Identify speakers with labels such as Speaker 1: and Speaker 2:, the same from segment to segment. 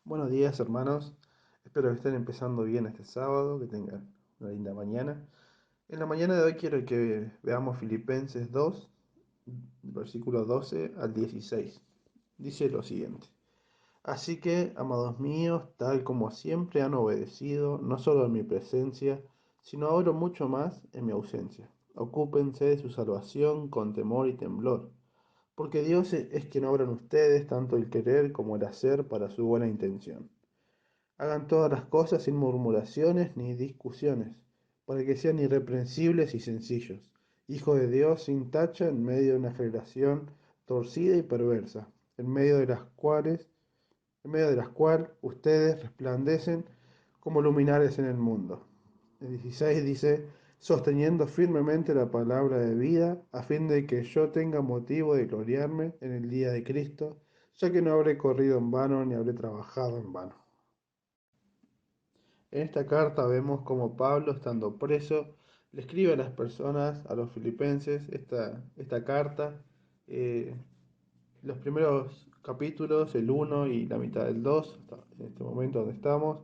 Speaker 1: Buenos días, hermanos. Espero que estén empezando bien este sábado, que tengan una linda mañana. En la mañana de hoy quiero que veamos Filipenses 2, versículos 12 al 16. Dice lo siguiente: Así que, amados míos, tal como siempre han obedecido, no solo en mi presencia, sino ahora mucho más en mi ausencia. Ocúpense de su salvación con temor y temblor, porque Dios es quien obra en ustedes tanto el querer como el hacer para su buena intención. Hagan todas las cosas sin murmuraciones ni discusiones, para que sean irreprensibles y sencillos, hijos de Dios sin tacha en medio de una generación torcida y perversa, en medio de las cuales ustedes resplandecen como luminares en el mundo. El 16 dice: sosteniendo firmemente la palabra de vida, a fin de que yo tenga motivo de gloriarme en el día de Cristo, ya que no habré corrido en vano ni habré trabajado en vano. En esta carta vemos cómo Pablo, estando preso, le escribe a las personas, a los filipenses, esta carta. eh, los primeros capítulos, el 1 y la mitad del 2, hasta en este momento donde estamos,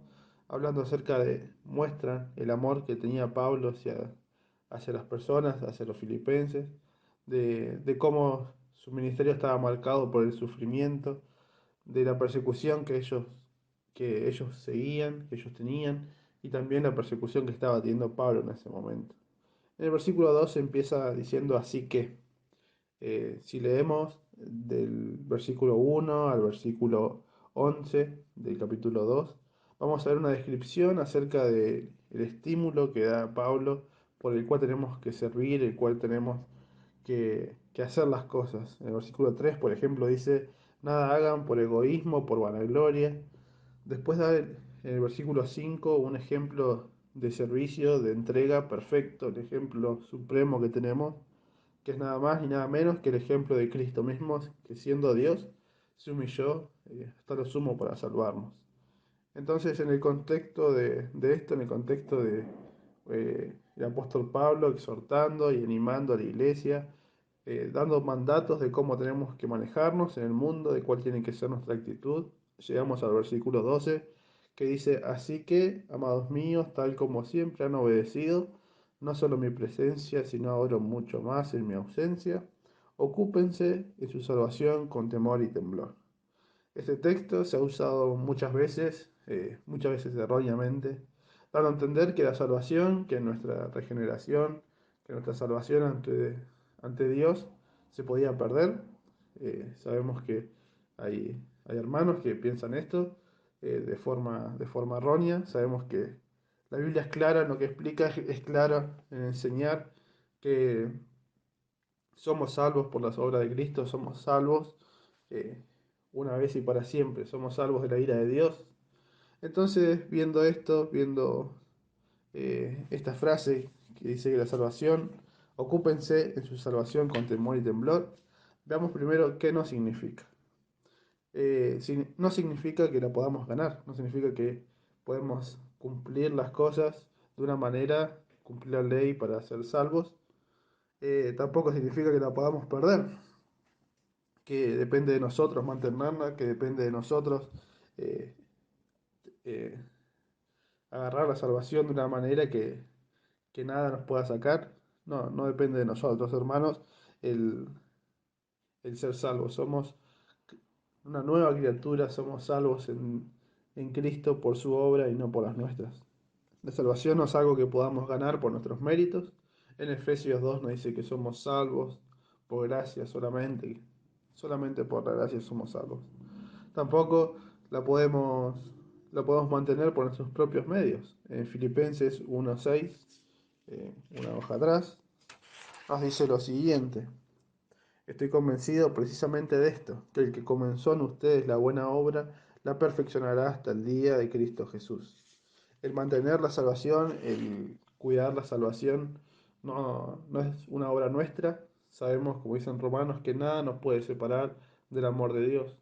Speaker 1: hablando acerca muestran el amor que tenía Pablo hacia las personas, hacia los filipenses, de cómo su ministerio estaba marcado por el sufrimiento, de la persecución que ellos seguían, que ellos tenían, y también la persecución que estaba teniendo Pablo en ese momento. En el versículo 2 empieza diciendo: así que, si leemos del versículo 1 al versículo 11 del capítulo 2, vamos a ver una descripción acerca del estímulo que da Pablo, por el cual tenemos que servir, el cual tenemos que hacer las cosas. En el versículo 3, por ejemplo, dice: nada hagan por egoísmo, por vanagloria. Después da en el versículo 5 un ejemplo de servicio, de entrega perfecto, el ejemplo supremo que tenemos, que es nada más y nada menos que el ejemplo de Cristo mismo, que siendo Dios, se humilló hasta lo sumo para salvarnos. Entonces, en el contexto de esto, en el contexto de el apóstol Pablo exhortando y animando a la iglesia, dando mandatos de cómo tenemos que manejarnos en el mundo, de cuál tiene que ser nuestra actitud, llegamos al versículo 12, que dice: así que, amados míos, tal como siempre han obedecido, no solo en mi presencia, sino ahora mucho más en mi ausencia, ocúpense en su salvación con temor y temblor. Este texto se ha usado muchas veces erróneamente, dando a entender que la salvación, que nuestra regeneración, que nuestra salvación ante Dios se podía perder. Sabemos que hay hermanos que piensan esto de forma errónea. Sabemos que la Biblia es clara en lo que explica, es clara en enseñar que somos salvos por las obras de Cristo, somos salvos eh, una vez y para siempre, somos salvos de la ira de Dios. Entonces, viendo esto, viendo esta frase que dice que la salvación, ocúpense en su salvación con temor y temblor, veamos primero qué no significa. No significa que la podamos ganar, no significa que podemos cumplir las cosas de una manera, cumplir la ley para ser salvos. Tampoco significa que la podamos perder, que depende de nosotros mantenerla, que depende de nosotros eh, eh, agarrar la salvación de una manera que nada nos pueda sacar. No, no depende de nosotros, hermanos, el, el ser salvos. Somos una nueva criatura, somos salvos en Cristo por su obra y no por las nuestras. La salvación no es algo que podamos ganar por nuestros méritos. En Efesios 2 nos dice que somos salvos por gracia solamente, solamente por la gracia somos salvos. Tampoco la podemos, la podemos mantener por nuestros propios medios. En Filipenses 1:6, una hoja atrás, nos dice lo siguiente: estoy convencido precisamente de esto, que el que comenzó en ustedes la buena obra, la perfeccionará hasta el día de Cristo Jesús. El mantener la salvación, el cuidar la salvación, no es una obra nuestra. Sabemos, como dicen Romanos, que nada nos puede separar del amor de Dios.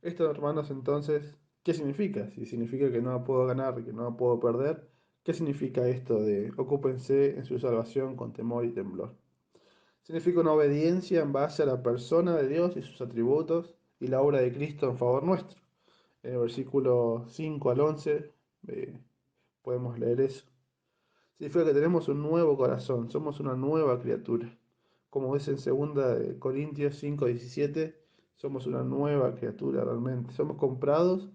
Speaker 1: Esto, hermanos, entonces, ¿qué significa? Si significa que no la puedo ganar, que no la puedo perder, ¿qué significa esto de ocúpense en su salvación con temor y temblor? Significa una obediencia en base a la persona de Dios y sus atributos y la obra de Cristo en favor nuestro. En el versículo 5 al 11 eh, podemos leer eso. Significa que tenemos un nuevo corazón, somos una nueva criatura. Como dice en 2 Corintios 5:17, somos una nueva criatura realmente. Somos comprados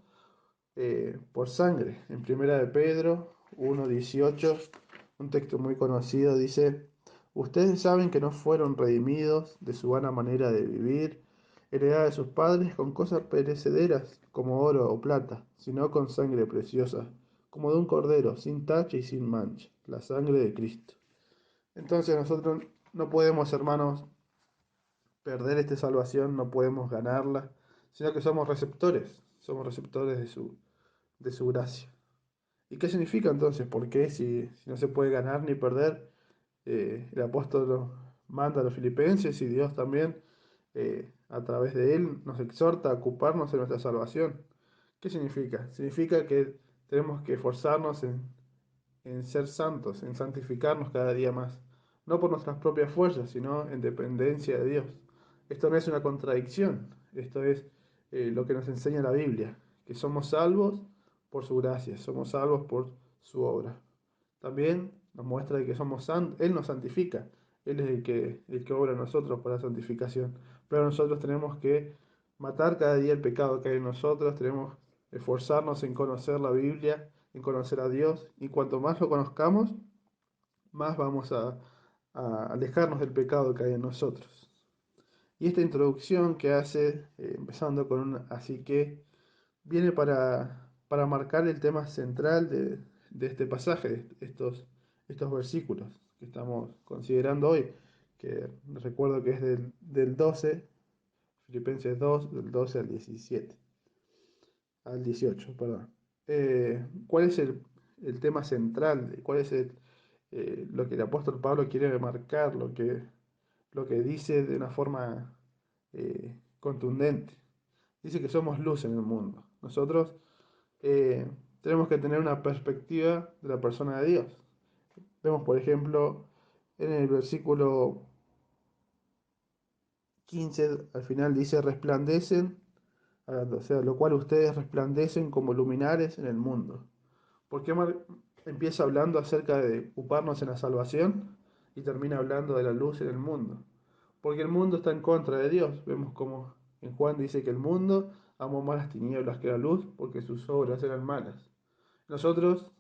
Speaker 1: por sangre. En Primera de Pedro 1:18, un texto muy conocido, dice: ustedes saben que no fueron redimidos de su vana manera de vivir, heredada de sus padres con cosas perecederas como oro o plata, sino con sangre preciosa, como de un cordero, sin tacha y sin mancha, la sangre de Cristo. Entonces nosotros no podemos, hermanos, perder esta salvación, no podemos ganarla, sino que somos receptores de su gracia. ¿Y qué significa entonces? ¿Por qué si no se puede ganar ni perder? El apóstol manda a los filipenses y Dios también, a través de él, nos exhorta a ocuparnos en nuestra salvación. ¿Qué significa? Significa que tenemos que esforzarnos en ser santos, en santificarnos cada día más, no por nuestras propias fuerzas, sino en dependencia de Dios. Esto no es una contradicción, esto es lo que nos enseña la Biblia, que somos salvos por su gracia, somos salvos por su obra. También nos muestra que somos santos, Él nos santifica, Él es el que obra en nosotros para la santificación, pero nosotros tenemos que matar cada día el pecado que hay en nosotros, tenemos que esforzarnos en conocer la Biblia, en conocer a Dios, y cuanto más lo conozcamos, más vamos a alejarnos del pecado que hay en nosotros. Y esta introducción que hace, empezando con un así que, viene para marcar el tema central de este pasaje, de estos versículos que estamos considerando hoy, que recuerdo que es del 12, Filipenses 2, del 12 al 18, perdón. ¿Cuál es el tema central? ¿Cuál es lo que el apóstol Pablo quiere remarcar, lo que dice de una forma contundente? Dice que somos luz en el mundo. Nosotros tenemos que tener una perspectiva de la persona de Dios. Vemos, por ejemplo, en el versículo 15, al final dice: resplandecen, o sea, lo cual ustedes resplandecen como luminares en el mundo. ¿Por qué empieza hablando acerca de ocuparnos en la salvación y termina hablando de la luz en el mundo? Porque el mundo está en contra de Dios. Vemos como en Juan dice que el mundo amó más las tinieblas que la luz porque sus obras eran malas. Nosotros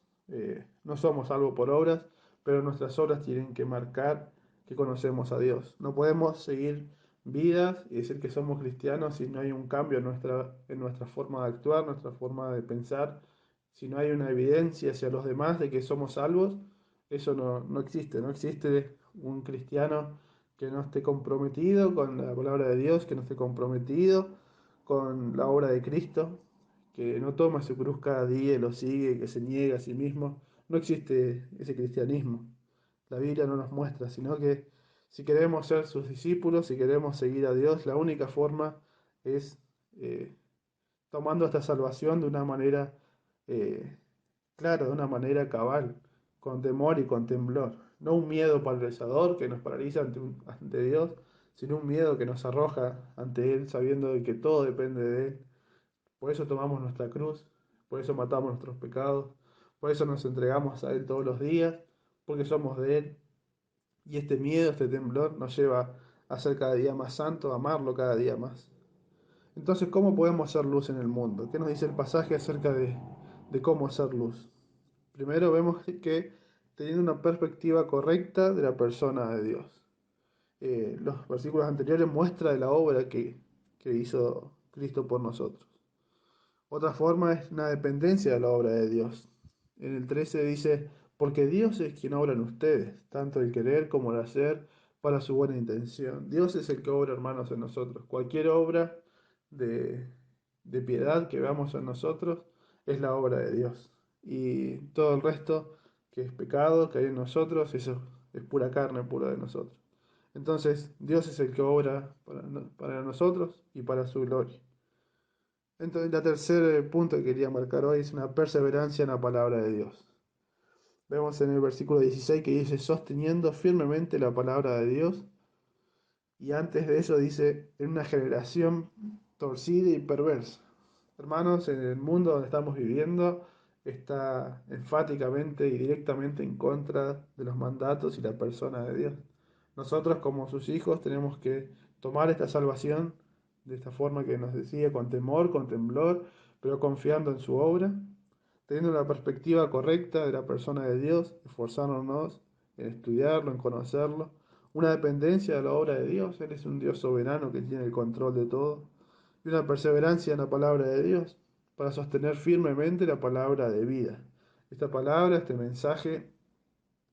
Speaker 1: no somos salvos por obras, pero nuestras obras tienen que marcar que conocemos a Dios. No podemos seguir vidas y decir que somos cristianos si no hay un cambio en nuestra forma de actuar, nuestra forma de pensar, si no hay una evidencia hacia los demás de que somos salvos. Eso no existe. No existe un cristiano que no esté comprometido con la palabra de Dios, que no esté comprometido con la obra de Cristo, que no toma su cruz cada día y lo sigue, que se niega a sí mismo. No existe ese cristianismo. La Biblia no nos muestra, sino que si queremos ser sus discípulos, si queremos seguir a Dios, la única forma es eh, tomando esta salvación de una manera eh, clara, de una manera cabal, con temor y con temblor. No un miedo paralizador que nos paraliza ante Dios, sino un miedo que nos arroja ante Él, sabiendo de que todo depende de Él. Por eso tomamos nuestra cruz, por eso matamos nuestros pecados, por eso nos entregamos a Él todos los días, porque somos de Él. Y este miedo, este temblor nos lleva a ser cada día más santo, a amarlo cada día más. Entonces, ¿cómo podemos hacer luz en el mundo? ¿Qué nos dice el pasaje acerca de cómo hacer luz? Primero vemos que teniendo una perspectiva correcta de la persona de Dios. Los versículos anteriores muestran la obra que hizo Cristo por nosotros. Otra forma es una dependencia de la obra de Dios. En el 13 dice: porque Dios es quien obra en ustedes, tanto el querer como el hacer, para su buena intención. Dios es el que obra, hermanos, en nosotros. Cualquier obra de, de piedad que veamos en nosotros es la obra de Dios. Y todo el resto que es pecado, que hay en nosotros, eso es pura carne pura de nosotros. Entonces, Dios es el que obra para nosotros y para su gloria. Entonces, el tercer punto que quería marcar hoy es una perseverancia en la palabra de Dios. Vemos en el versículo 16 que dice: sosteniendo firmemente la palabra de Dios. Y antes de eso dice: en una generación torcida y perversa. Hermanos, en el mundo donde estamos viviendo está enfáticamente y directamente en contra de los mandatos y la persona de Dios. Nosotros como sus hijos tenemos que tomar esta salvación de esta forma que nos decía, con temor, con temblor, pero confiando en su obra, teniendo una perspectiva correcta de la persona de Dios, esforzándonos en estudiarlo, en conocerlo, una dependencia de la obra de Dios. Él es un Dios soberano que tiene el control de todo, y una perseverancia en la palabra de Dios para sostener firmemente la palabra de vida. Esta palabra, este mensaje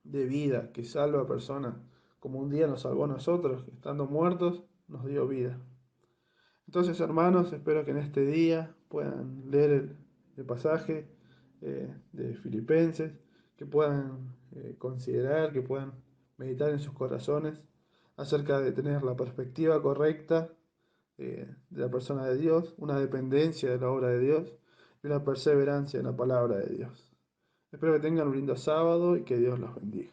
Speaker 1: de vida que salva a personas, como un día nos salvó a nosotros, estando muertos, nos dio vida. Entonces, hermanos, espero que en este día puedan leer el pasaje de Filipenses, que puedan considerar, que puedan meditar en sus corazones acerca de tener la perspectiva correcta de la persona de Dios, una dependencia de la obra de Dios y una perseverancia en la palabra de Dios. Espero que tengan un lindo sábado y que Dios los bendiga.